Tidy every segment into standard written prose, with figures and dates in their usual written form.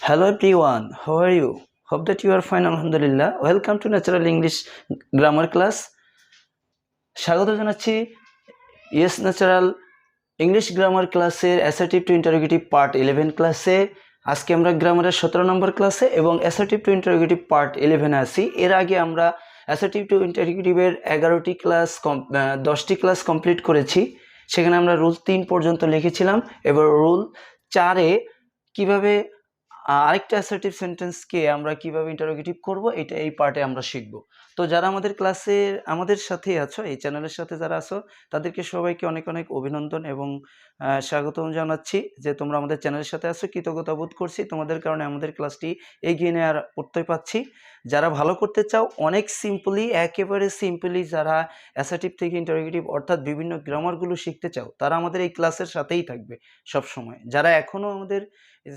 Hello everyone, how are you? Hope that you are fine, Alhamdulillah. Welcome to Natural English Grammar Class. স্বাগত জানাচ্ছি yes natural English grammar ক্লাসের assertive two interrogative part 11 ক্লাসে। আজকে আমরা গ্রামারের 17 নম্বর ক্লাসে এবং অ্যাসার্টিভ টু ইন্টারোগেটিভ পার্ট 11 আছি। এর আগে আমরা অ্যাসার্টিভ টু ইন্টারোগেটিভের 11টি ক্লাস 10টি ক্লাস কমপ্লিট করেছি। সেখানে আমরা রুল 3 পর্যন্ত লিখেছিলাম। এবার রুল 4-এ কিভাবে আরেকটা অ্যাসার্টিভ সেন্টেন্সকে আমরা কিভাবে ইন্টারোগেটিভ করব এটা এই পার্টে আমরা শিখব। তো যারা আমাদের ক্লাসের আমাদের সাথে আছো, এই চ্যানেলের সাথে যারা আছো, তাদেরকে সবাইকে অনেক অনেক অভিনন্দন এবং স্বাগতম জানাচ্ছি যে তোমরা আমাদের চ্যানেলের সাথে আছো। কৃতজ্ঞতা বোধ করছি, তোমাদের কারণে আমাদের ক্লাসটি এগিয়ে নেওয়ার প্রত্যয় পাচ্ছি। যারা ভালো করতে চাও, অনেক সিম্পলি, একেবারে সিম্পলি যারা অ্যাসার্টিভ থেকে ইন্টারোগেটিভ অর্থাৎ বিভিন্ন গ্রামারগুলো শিখতে চাও, তারা আমাদের এই ক্লাসের সাথেই থাকবে সব সময়। যারা এখনও আমাদের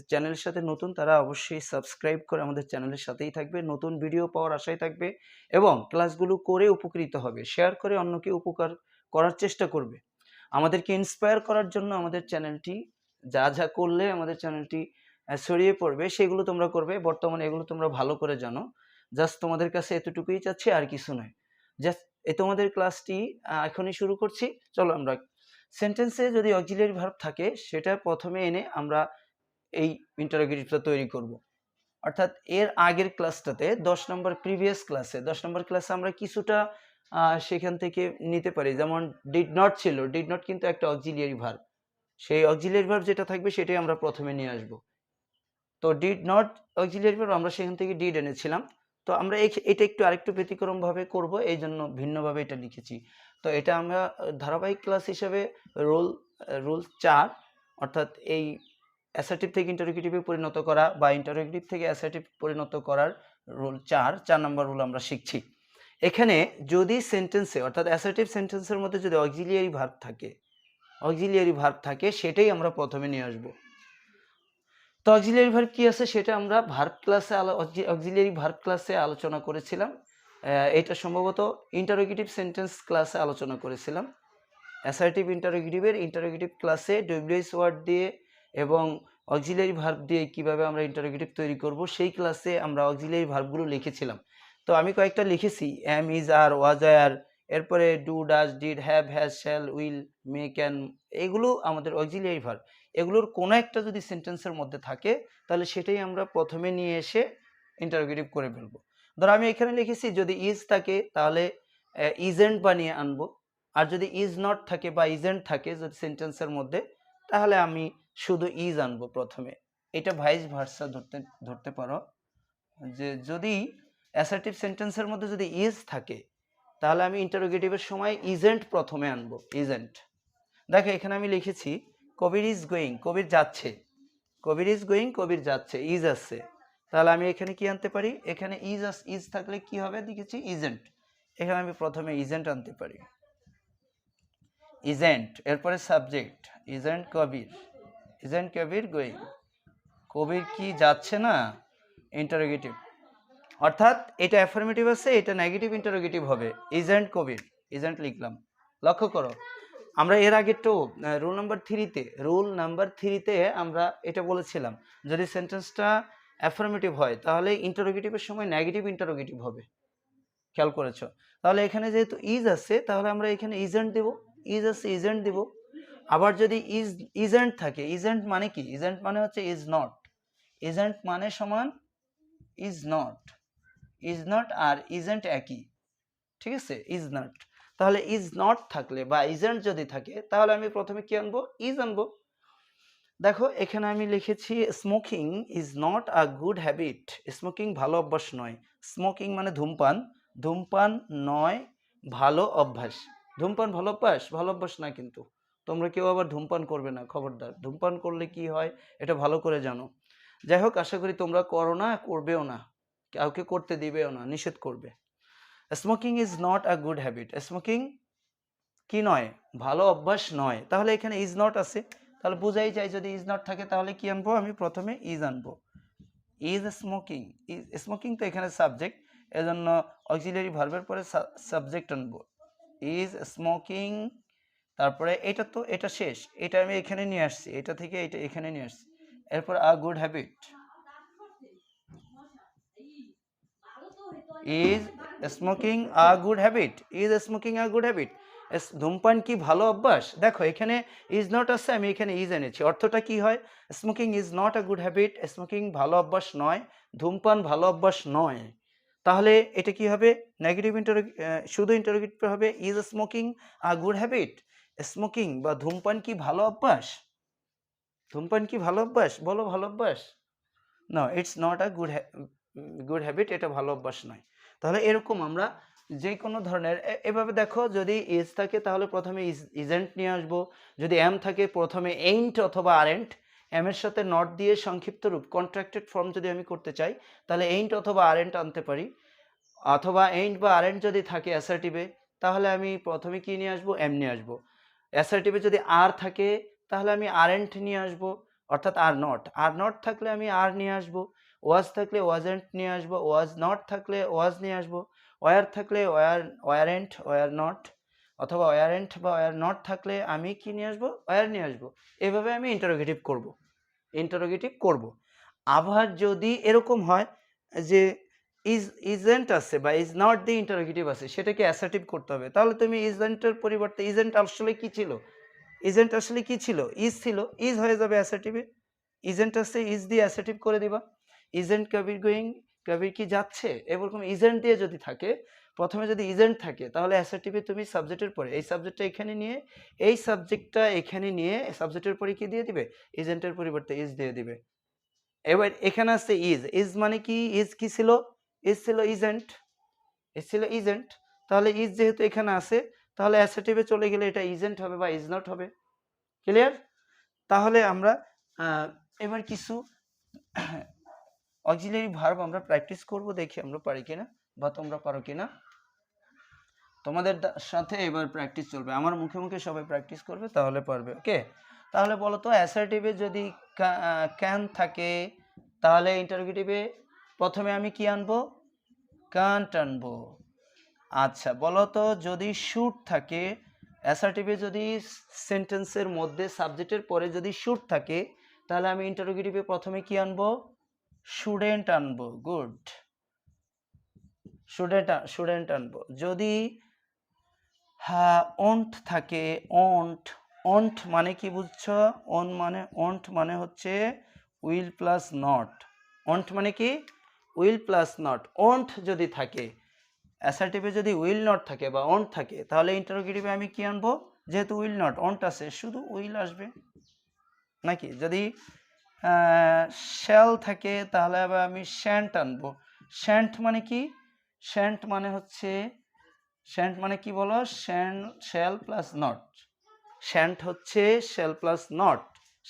চ্যানেলের সাথে নতুন, তারা অবশ্যই সাবস্ক্রাইব করে আমাদের চ্যানেলের সাথেই থাকবে, নতুন ভিডিও পাওয়ার আশায় থাকবে এবং ক্লাসগুলো করে উপকৃত হবে। শেয়ার করে অন্যকে উপকার করার চেষ্টা করবে। আমাদেরকে ইন্সপায়ার করার জন্য আমাদের চ্যানেলটি যা যা করলে আমাদের চ্যানেলটি ছড়িয়ে পড়বে সেগুলো তোমরা করবে। বর্তমানে এগুলো তোমরা ভালো করে জানো। জাস্ট তোমাদের কাছে এতটুকুই চাচ্ছি, আর কিছু নয়। জাস্ট তোমাদের ক্লাসটি এখনই শুরু করছি। চলো আমরা সেন্টেন্সে যদি অক্সিলিয়ারি ভার্ব থাকে সেটা প্রথমে এনে আমরা এই ইন্টারোগেটিভটা তৈরি করব। অর্থাৎ এর আগের ক্লাসটাতে 10 নম্বর ক্লাসে আমরা কিছুটা সেখান থেকে নিতে পারি। যেমন ডিড নট ছিল, ডিড নট কিন্তু একটা অক্সিলিয়ারি ভার্ব। সেই অক্সিলিয়ারি ভার্ব যেটা থাকবে সেটাই আমরা প্রথমে নিয়ে আসব। তো ডিড নট অক্সিলিয়ারি ভার্ব, আমরা সেখান থেকে ডিড এনেছিলাম। তো আমরা এটা একটু আরেকটু ব্যতিক্রমভাবে করব, এই জন্য ভিন্নভাবে এটা লিখেছি। তো এটা আমরা ধারাবাহিক ক্লাস হিসেবে রুল 4 অর্থাৎ এই অ্যাসার্টিভ থেকে ইন্টারোগেটিভে পরিণত করা বা ইন্টারোগেটিভ থেকে অ্যাসার্টিভ পরিণত করার রুল 4 নম্বর রুল আমরা শিখছি। এখানে যদি সেন্টেন্সে অর্থাৎ অ্যাসার্টিভ সেন্টেন্সের মধ্যে যদি অক্সিলিয়ারি ভার্ব থাকে সেটাই আমরা প্রথমে নিয়ে আসব। তো অক্সিলিয়ারি ভার্ব কি আছে সেটা আমরা অক্সিলিয়ারি ভার্ব ক্লাসে আলোচনা করেছিলাম। এটা সম্ভবত ইন্টারোগেটিভ সেন্টেন্স ক্লাসে আলোচনা করেছিলাম। অ্যাসার্টিভ ইন্টারোগেটিভ ক্লাসে ডব্লিউএস ওয়ার্ড দিয়ে এবং অক্সিলিয়ারি ভার্ব দিয়ে কিভাবে আমরা ইন্টারোগেটিভ তৈরি করব সেই ক্লাসে আমরা অক্সিলিয়ারি ভার্বগুলো লিখেছিলাম। তো আমি কয়েকটা লিখেছি, এম, ইজ, আর, ওয়াজ, আর, এরপরে do, does, did, have, has, shall, will, May, can, এগুলো আমাদের অক্সিলিয়ারি ভার্ব। এগুলোর কোনো একটা যদি সেন্টেন্সের মধ্যে থাকে তাহলে সেটাই আমরা প্রথমে নিয়ে এসে ইন্টারোগেটিভ করে ফেলবো। ধরো আমি এখানে লিখেছি যদি ইজ থাকে তাহলে ইজেন্ট বানিয়ে আনবো, আর যদি ইজ নট থাকে বা ইজেন্ট থাকে যদি সেন্টেন্সের মধ্যে তাহলে আমি শুধু ইজ আনবো প্রথমে। এটা ভাইস ভার্সা ধরতে পারো, যে যদি অ্যাসার্টিভ সেন্টেন্সের মধ্যে যদি ইজ থাকে তাহলে আমি ইন্টারোগেটিভের সময় ইজেন্ট প্রথমে আনবো, ইজেন্ট। দেখো এখানে আমি লিখেছি কবির ইজ গোয়িং, কবির যাচ্ছে, কবির ইজ গোয়িং, কবির যাচ্ছে, ইজ আছে। তাহলে আমি এখানে কি আনতে পারি, এখানে ইজ থাকলে কি হবে লিখেছি ইজেন্ট, এখানে আমি প্রথমে ইজেন্ট আনতে পারি, ইজেন্ট। এরপরে সাবজেক্ট, ইজেন্ট কবির গোয়িং, কবির কি যাচ্ছে না, ইন্টারোগেটিভ। অর্থাৎ এটা অ্যাফার্মেটিভ আছে, এটা নেগেটিভ ইন্টারোগেটিভ হবে, ইজেন্ট কবির, ইজেন্ট লিখলাম। লক্ষ্য করো আমরা এর আগে তো রুল নাম্বার 3-তে আমরা এটা বলেছিলাম যদি সেন্টেন্সটা অ্যাফার্মেটিভ হয় তাহলে ইন্টারোগেটিভের সময় নেগেটিভ ইন্টারোগেটিভ হবে। খেয়াল করেছো? তাহলে এখানে যেহেতু ইজ আছে তাহলে আমরা এখানে ইজেন্ট দেব, ইজ আছে ইজেন্ট দেব। আবার যদি ইজেন্ট থাকে, ইজেন্ট মানে কি, ইজেন্ট মানে হচ্ছে ইজ নট, ইজেন্ট মানে সমান ইজ নট আর ইজেন্ট একই, ঠিক আছে, ইজ নট। তাহলে ইজ নট থাকলে বা ইজেন্ট যদি থাকে তাহলে আমি প্রথমে কি আনবো, ইজ আনবো। দেখো এখানে আমি লিখেছি smoking is not a good habit, smoking ভালো অভ্যাস নয়। স্মোকিং মানে ধূমপান নয় ভালো অভ্যাস। ধূমপান ভালো অভ্যাস না, কিন্তু তোমরা কেউ আবার ধূমপান করবে না, খবরদার। ধূমপান করলে কি হয় এটা ভালো করে জানো। যাই হোক, আশা করি তোমরা করো না, করবেও না, কাউকে করতে দিবেও না, নিষেধ করবে। Smoking is not a good habit, smoking কি নয়, ভালো অভ্যাস নয়। তাহলে এখানে ইজ নট আছে, তাহলে বোঝাই যায় যদি ইজ নট থাকে তাহলে কি আনবো, আমি প্রথমে ইজ আনবো। ইজ স্মোকিং তো এখানে সাবজেক্ট, এজন্য অক্সিলিয়ারি ভার্বের পরে সাবজেক্ট আনবো, ইজ স্মোকিং। তারপরে এটা শেষ, এটা আমি এখানে নিয়ে আসছি, এটা থেকে এটা এখানে নিয়ে আসছি। এরপর a good habit, is smoking a good habit, is smoking a good habit, ধূমপান কি ভালো অভ্যাস। দেখো এখানে ইজ নট আছে, আমি এখানে ইজ এনেছি, অর্থটা কি হয়, smoking is not a good habit, smoking ভালো অভ্যাস নয়, ধূমপান ভালো অভ্যাস নয়। তাহলে এটা কি হবে, নেগেটিভ শুধু ইন্টারোগেটিভ হবে, is smoking a good habit, smoking বা ধূমপান কি ভালো অভ্যাস, ধূমপান কি ভালো অভ্যাস, বলো ভালো অভ্যাস, না it's not a good habit, এটা ভালো অভ্যাস নয়। তাহলে এরকম আমরা যে কোনো ধরনের এভাবে দেখো, যদি ইজ থাকে তাহলে প্রথমে ইজেন্ট নিয়ে আসবো, যদি এম থাকে প্রথমে এইন্ট অথবা আরেন্ট, এম এর সাথে নট দিয়ে সংক্ষিপ্ত রূপ কন্ট্রাক্টেড ফর্ম যদি আমি করতে চাই তাহলে এইন্ট অথবা আরেন্ট আনতে পারি, অথবা এইন্ট বা আরেন্ট যদি থাকে অ্যাসার্টিভে তাহলে আমি প্রথমে কি নিয়ে আসবো, এম নিয়ে আসবো। অ্যাসার্টিভে যদি আর থাকে তাহলে আমি আরেন্ট নিয়ে আসবো, অর্থাৎ আর নট থাকলে আমি আর নিয়ে আসবো, ওয়াজ থাকলে ওয়াজেন্ট নিয়ে আসবো, ওয়াজ নট থাকলে ওয়াজ নিয়ে আসবো, ওয়ার থাকলে ওয়ারেন্ট ওয়ার নট, অথবা ওয়ারেন্ট বা ওয়ার নট থাকলে আমি কি নিয়ে আসবো, ওয়ার নিয়ে আসবো। এভাবে আমি ইন্টারোগেটিভ করব। আবার যদি এরকম হয় যে ইজেন্ট আছে বা ইজ নট দি ইন্টারোগেটিভ আছে, সেটাকে অ্যাসার্টিভ করতে হবে, তাহলে তুমি ইজেন্টের পরিবর্তে ইজেন্ট আসলে কি ছিল, ইজ ছিল, ইজ হয়ে যাবে অ্যাসার্টিভে, ইজেন্ট আছে ইজ দিয়ে অ্যাসার্টিভ করে দিবা, ইজেন্ট কবির গোয়িং, কবির কি যাচ্ছে, এরকম ইজেন্ট দিয়ে যদি থাকে, প্রথমে যদি ইজেন্ট থাকে তাহলে অ্যাসার্টিভে তুমি সাবজেক্টের পরে এই সাবজেক্টটা এখানে নিয়ে, এই সাবজেক্টটা এখানে নিয়ে সাবজেক্টের পরে কি দিয়ে দিবে, ইজেন্টের পরিবর্তে ইজ দিয়ে দিবে। এবার এখানে আছে ইজ মানে কি, ইজ কি ছিল, ইজ ছিল ইজেন্ট, তাহলে ইজ যেহেতু এখানে আছে তাহলে অ্যাসার্টিভে চলে গেলে এটা ইজেন্ট হবে বা ইজ নট হবে। ক্লিয়ার? তাহলে আমরা এবার কিছু অক্সিলারি ভার্ব আমরা প্র্যাকটিস করব, দেখি আমরা পারি কিনা বা তোমরা পারো কিনা। তোমাদের সাথে এবার প্র্যাকটিস চলবে, আমার মুখে মুখে সবাই প্র্যাকটিস করবে তাহলে পারবে। ওকে, তাহলে বলো তো অ্যাসার্টিভে যদি ক্যান থাকে তাহলে ইন্টারোগেটিভে প্রথমে আমি কি আনবো, কান্ট আনবো। আচ্ছা বলো তো যদি শুড থাকে, অ্যাসার্টিভে যদি সেন্টেন্সের মধ্যে সাবজেক্টের পরে যদি শুড থাকে তাহলে আমি ইন্টারোগেটিভে প্রথমে কি আনবো, শুডেন্ট আনবো। গুড, শুডেন্ট আনবো। যদি ওন্ট থাকে, ওন্ট মানে কি বুঝছো, ওন্ট মানে হচ্ছে উইল প্লাস নট, ওন্ট মানে কি উইল প্লাস নট, ওন্ট যদি থাকে, অ্যাসার্টিভে যদি উইল নট থাকে বা ওন্ট থাকে তাহলে ইন্টারোগেটিভে আমি কি আনবো, যেহেতু উইল নট ওন্ট আছে শুধু উইল আসবে নাকি। যদি শ্যাল থাকে তাহলে আবার আমি শ্যান্ট আনবো। শ্যান্ট মানে কি, শ্যান্ট মানে হচ্ছে, শ্যান্ট মানে কি বলো, শ্যাল প্লাস নট, শ্যান্ট হচ্ছে শ্যাল প্লাস নট,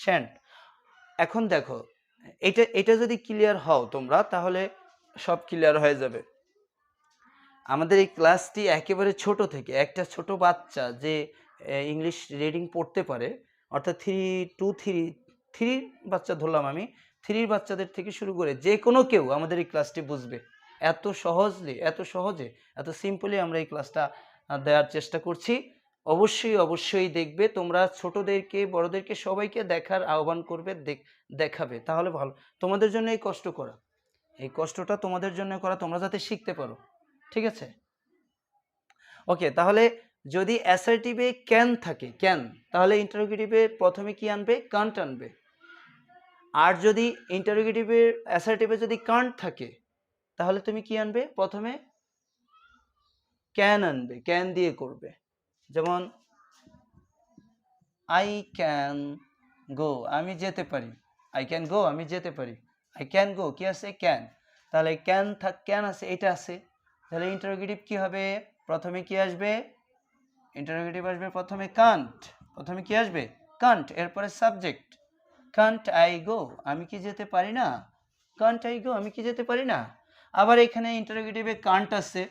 শ্যান্ট। এখন দেখো এটা যদি ক্লিয়ার হও তোমরা তাহলে সব ক্লিয়ার হয়ে যাবে। আমাদের এই ক্লাসটি একেবারে ছোট থেকে, একটা ছোট বাচ্চা যে ইংলিশ রিডিং পড়তে পারে, অর্থাৎ থ্রি বাচ্চা ধরলাম আমি, থ্রির বাচ্চাদের থেকে শুরু করে যে কোনো কেউ আমাদের এই ক্লাসটি বুঝবে, এত সহজে এত সিম্পলি আমরা এই ক্লাসটা দেওয়ার চেষ্টা করছি। অবশ্যই দেখবে তোমরা, ছোটদেরকে বড়দেরকে সবাইকে দেখার আহ্বান করবে, দেখাবে, তাহলে ভালো। তোমাদের জন্য এই কষ্ট করা, এই কষ্টটা তোমাদের জন্য করা, তোমরা যাতে শিখতে পারো, ঠিক আছে। ওকে, তাহলে যদি অ্যাসার্টিভে ক্যান থাকে, ক্যান, তাহলে ইন্টারোগেটিভে প্রথমে কি আনবে, কান্ট আনবে। আর যদি ইন্টারোগেটিভে অ্যাসার্টিভে যদি কান্ট থাকে তাহলে তুমি কি আনবে, প্রথমে ক্যান আনবে, ক্যান দিয়ে করবে। যেমন আই ক্যান গো, আমি যেতে পারি, আই ক্যান গো, আমি যেতে পারি, আই ক্যান গো কি আছে, ক্যান, তাহলে ক্যান আছে, এটা আছে, তাহলে ইন্টারোগেটিভ কি হবে, প্রথমে কি আসবে, ইন্টারোগেটিভ আসবে প্রথমে কান্ট, প্রথমে কি আসবে, কান্ট, এরপরে সাবজেক্ট, কান্ট আই গো, আমি কি যেতে পারি না, কান্ট আই গো, আমি কি যেতে পারি না। আবার এখানে ইন্টারোগেটিভে কান্ট আছে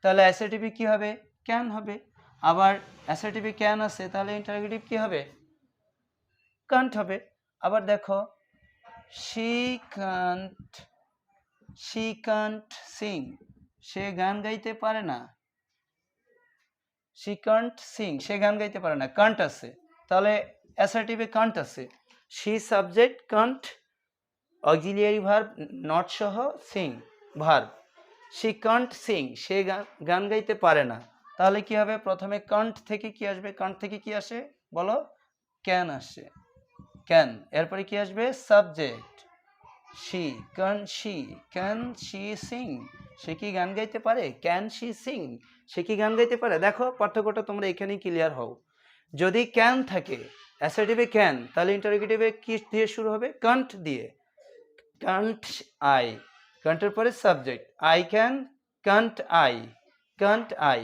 তাহলে অ্যাসার্টিভে কি হবে, ক্যান হবে। আবার অ্যাসার্টিভে ক্যান আছে তাহলে ইন্টারোগেটিভ কি হবে, কান্ট হবে। আবার দেখো শি কান্ট সিং, সে গান গাইতে পারে না, শি কান্ট সিং, সে গান গাইতে পারে না, কান্ট আছে, তাহলে অ্যাসার্টিভে কান্ট আছে, she subject, can't auxiliary verb not সহ, sing verb, she can't sing, সে গান গাইতে পারে না। তাহলে কি হবে, প্রথমে কান্ট থেকে কি আসবে, কান্ট থেকে কি আসে বলো, ক্যান আসে, ক্যান। এরপরে কি আসবে, subject she, can she sing, সে কি গান গাইতে পারে, ক্যান শি সিং, সে কি গান গাইতে পারে। দেখো পার্থক্যটা তোমরা এখানেই ক্লিয়ার হও। যদি ক্যান থাকে অ্যাসার্টিভে ক্যান, তাহলে ইন্টারোগেটিভে কি দিয়ে শুরু হবে, কান্ট দিয়ে, কান্ট আই, কান্টের পরে subject, I can, can't I, can't I.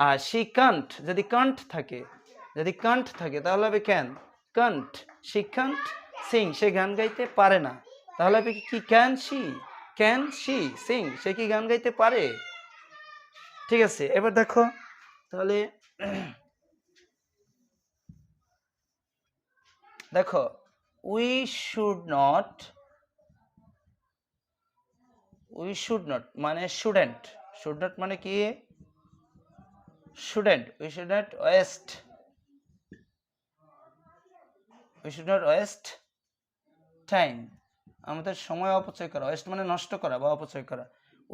আর শি কান্ট, যদি কান্ট থাকে, যদি কান্ট থাকে তাহলে হবে can, can't, she can't sing, সে গান গাইতে পারে না, তাহলে হবে কি, ক্যান শি সিং, সে কি গান গাইতে পারে। ঠিক আছে, এবার দেখো তাহলে দেখো, উই শুড নট মানে শুডেন্ট, শুড নট মানে কি, shouldn't, we should not waste time, আমাদের সময় অপচয় করা, ওয়েস্ট মানে নষ্ট করা বা অপচয় করা,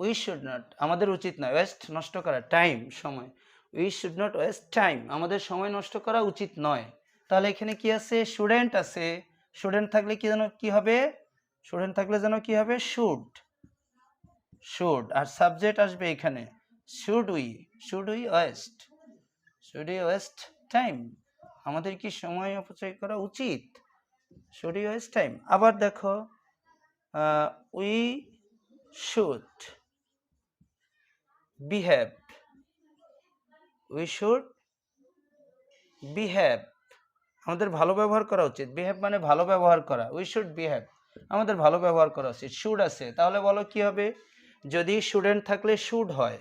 উই শুড নট আমাদের উচিত নয়, ওয়েস্ট নষ্ট করা, টাইম সময়, we should not waste time আমাদের সময় নষ্ট করা উচিত নয়। তাহলে এখানে কি আছে, স্টুডেন্ট আছে, স্টুডেন্ট থাকলে কি যেন কি হবে, স্টুডেন্ট থাকলে যেন কি হবে, শুড, আর সাবজেক্ট আসবে এখানে, শুড উই ওয়েস্ট টাইম, আমাদের কি সময় অপচয় করা উচিত, শুড উই ওয়েস্ট টাইম। আবার দেখো, উই শুড বিহেভ, আমাদের ভালো ব্যবহার করা উচিত, বিহেভ মানে ভালো ব্যবহার করা, উই শুড বিহেভ আমাদের ভালো ব্যবহার করা উচিত। শুড আছে, তাহলে বলো কি হবে, যদি স্টুডেন্ট থাকলে শুড হয়,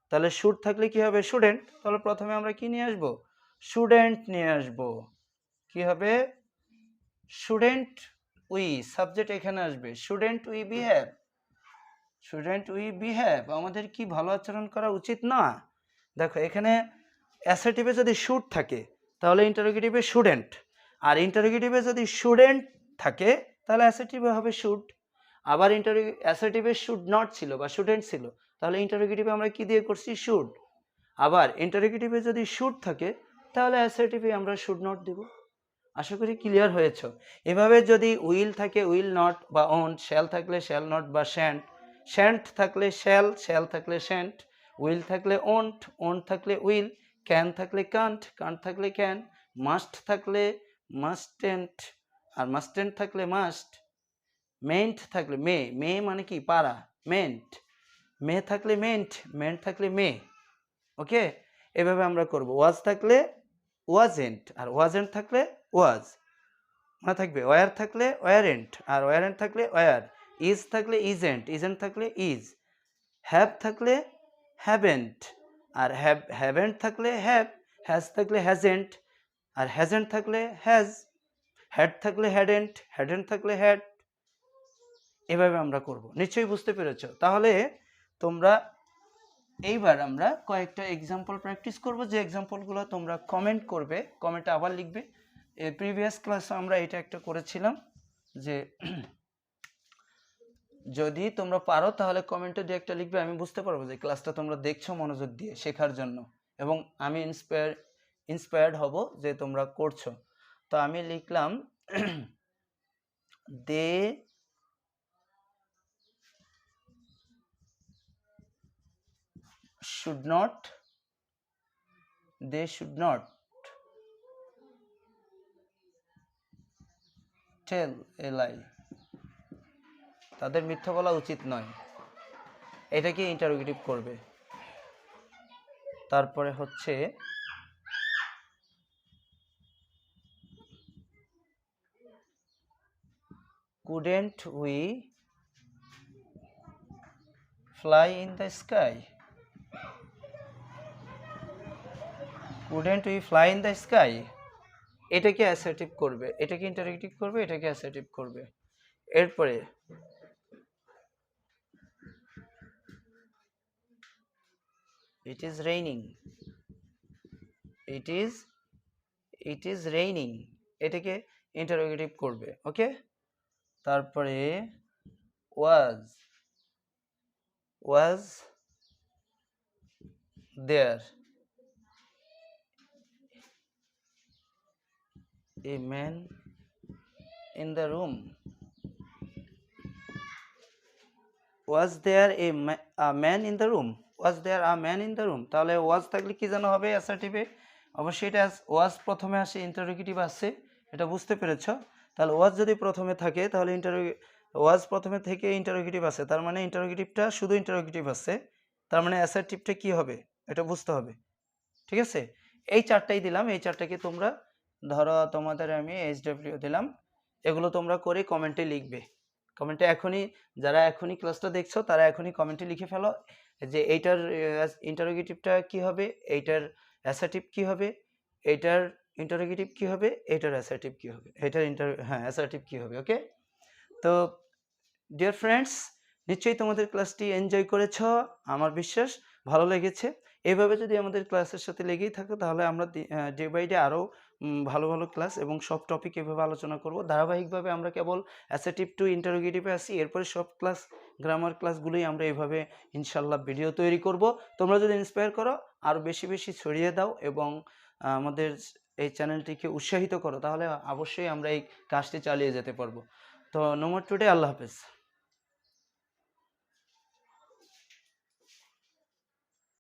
তাহলে শুড থাকলে কি হবে, স্টুডেন্ট, তাহলে প্রথমে আমরা কি নিয়ে আসবো, স্টুডেন্ট নিয়ে আসবো, কি হবে, স্টুডেন্ট উই, সাবজেক্ট এখানে আসবে, স্টুডেন্ট উই বিহেভ আমাদের কি ভালো আচরণ করা উচিত না। দেখো এখানে অ্যাসার্টিভে যদি শুড থাকে তাহলে ইন্টারোগেটিভে স্টুডেন্ট, আর ইন্টারোগেটিভে যদি স্টুডেন্ট থাকে তাহলে অ্যাসার্টিভে হবে শুড। আবার অ্যাসার্টিভে শুড নট ছিল বা স্টুডেন্ট ছিল, তাহলে ইন্টারোগেটিভে আমরা কি দিয়ে করছি, শুড। আবার ইন্টারোগেটিভে যদি শুড থাকে তাহলে অ্যাসার্টিভে আমরা শুড নট দেব। আশা করি ক্লিয়ার হয়েছে। এভাবে যদি উইল থাকে উইল নট বা ওন্ট, শ্যাল থাকলে শ্যাল নট বা শ্যান্ট থাকলে শ্যাল থাকলে শ্যান্ট, উইল থাকলে ওন্ট থাকলে উইল, ক্যান থাকলে কান্ট থাকলে ক্যান, মাস্ট থাকলে মাস্টেন্ট, আর মাস্টেন্ট থাকলে মাস্ট, মেন্ট থাকলে মে মানে কি পারা, মে থাকলে মেন্ট থাকলে মে। ওকে, এভাবে আমরা করব। ওয়াজ থাকলে ওয়াজেন্ট, আর ওয়াজেন্ট থাকলে ওয়াজ, মনে থাকবে। ওয়ার থাকলে ওয়ারেন্ট, আর ওয়ারেন্ট থাকলে ওয়ার। ইজ থাকলে ইজেন্ট থাকলে ইজ। হ্যাভ থাকলে হ্যাভেন্ট, আর হ্যাভেন্ট থাকলে হ্যাজ থাকলে হ্যাজেন্ট, আর হ্যাজেন্ট থাকলে হ্যাজ। হ্যাড থাকলে হ্যাডেন্ট থাকলে হ্যাড। এভাবে আমরা করব, নিশ্চয়ই বুঝতে পেরেছ। তাহলে তোমরা এইবার আমরা কয়েকটা এক্সাম্পল প্র্যাকটিস করব, যে এক্সাম্পলগুলো তোমরা কমেন্ট করবে, কমেন্টে আবার লিখবে। প্রিভিয়াস ক্লাসে আমরা এটা একটা করেছিলাম যে যদি তোমরা পারো তাহলে কমেন্টে দিয়ে একটা লিখবে, আমি বুঝতে পারবো যে ক্লাসটা তোমরা দেখছো মনোযোগ দিয়ে শেখার জন্য, এবং আমি ইন্সপায়ার্ড হব যে তোমরা করছো। তো আমি লিখলাম দে should not tell a lie, তাদের মিথ্যা বলা উচিত নয়। এটাকে ইন্টারোগেটিভ করবে। তারপরে হচ্ছে couldn't we fly in the sky, couldn't we fly in the sky, এটাকে অ্যাসার্টিভ করবে, এটাকে ইন্টারোগেটিভ করবে, এটাকে অ্যাসার্টিভ করবে। এরপরে it is raining, এটাকে ইন্টারোগেটিভ করবে। ওকে, তারপরে was was there a man in the room? Was there a man in the room? Was there a man in the room? তাহলে was থাকলে কি যেন হবে অ্যাসার্টিভে? অবশ্যই এটা was প্রথমে আসে, ইন্টারোগেটিভ আসছে, এটা বুঝতে পেরেছো? তাহলে was যদি প্রথমে থাকে তাহলে was প্রথমে থেকে ইন্টারোগেটিভ আছে, তার মানে ইন্টারোগেটিভটা শুধু ইন্টারোগেটিভ আছে, তার মানে অ্যাসার্টিভটা কি হবে এটা বুঝতে হবে। ঠিক আছে, এই চারটাই দিলাম, এই চারটাকে তোমরা ধরো তোমাদের আমি HW দিলাম, এগুলো তোমরা করে কমেন্টে লিখবে। কমেন্টে এখনই, যারা এখনই ক্লাসটা দেখছো তারা এখনই কমেন্টে লিখে ফেলো যে এইটার ইন্টারোগেটিভটা কি হবে, এইটার অ্যাসার্টিভ কি হবে, এইটার ইন্টারোগেটিভ কি হবে, এইটার অ্যাসার্টিভ কি হবে, এইটার অ্যাসার্টিভ কি হবে। ওকে, তো ডিয়ার ফ্রেন্ডস, নিশ্চয়ই তোমাদের ক্লাসটি এনজয় করেছো, আমার বিশ্বাস ভালো লেগেছে। এইভাবে যদি আমাদের ক্লাসের সাথে লেগেই থাকো তাহলে আমরা ডে বাই ডে আরও ভালো ভালো ক্লাস এবং সব টপিক এভাবে আলোচনা করব। ধারাবাহিকভাবে আমরা কেবল অ্যাসার্টিভ টু ইন্টারোগেটিভে আসি, এরপরে সব ক্লাস গ্রামার ক্লাসগুলোই আমরা এইভাবে ইনশাল্লাহ ভিডিও তৈরি করব। তোমরা যদি ইন্সপায়ার করো, আরও বেশি বেশি ছড়িয়ে দাও এবং আমাদের এই চ্যানেলটিকে উৎসাহিত করো, তাহলে অবশ্যই আমরা এই কাজটি চালিয়ে যেতে পারবো। তো নো মোর টুডে, আল্লাহ হাফেজ।